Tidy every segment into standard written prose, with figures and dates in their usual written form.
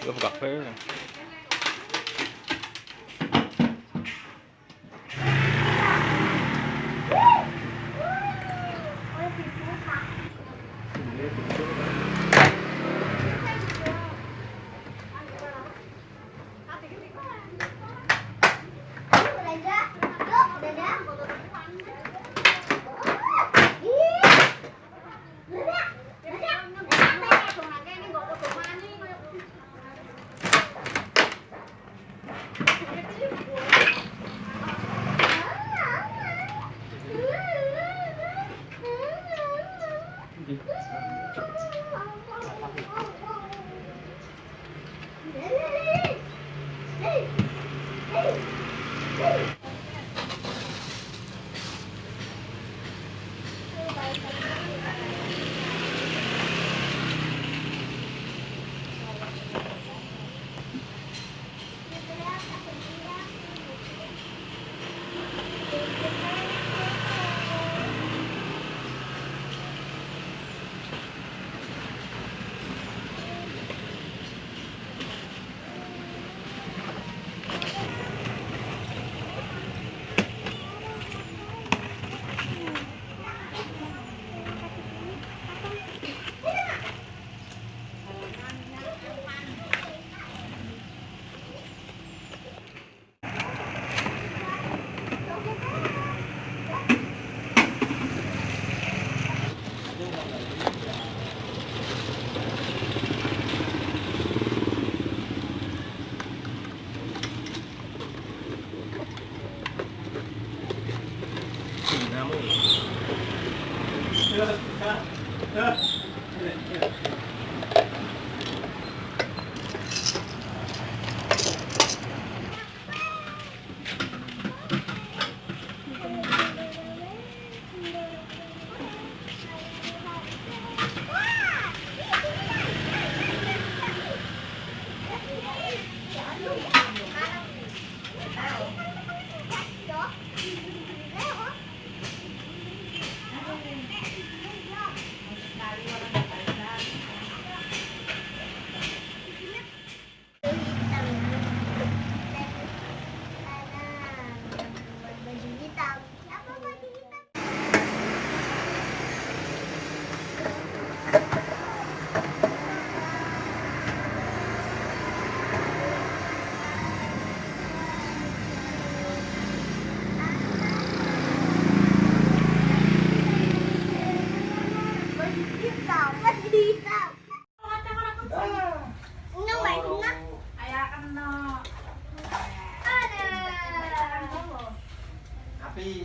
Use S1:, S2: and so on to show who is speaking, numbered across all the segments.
S1: Belum kafe.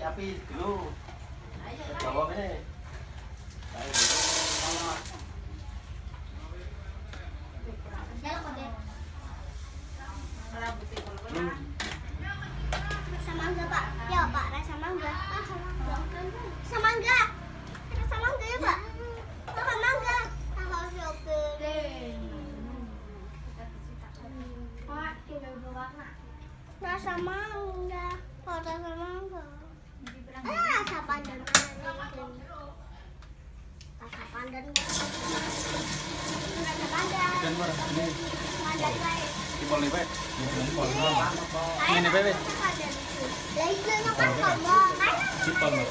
S2: Api dulu. Jawab ini.
S3: Rasa mangga, Pak. Ya, Pak, rasa mangga. Rasa mangga. Rasa mangga. Rasa mangga ya, Pak. Rasa mangga. Tahu syukurin. Pak, tinggal berwarna. Rasa mangga. Oh, rasa mangga. Rasa pandan. Rasa pandan. Rasa pandan.
S1: Dan mana? Ini
S3: Pandan baik.
S1: Cipol nih, Pak. Ini nih, Pak.
S3: Lah iya kan ngomong kan.
S1: Cipol, Mas.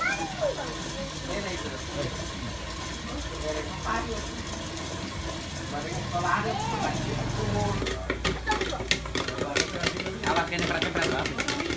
S1: Alat kene keren-keren, Pak.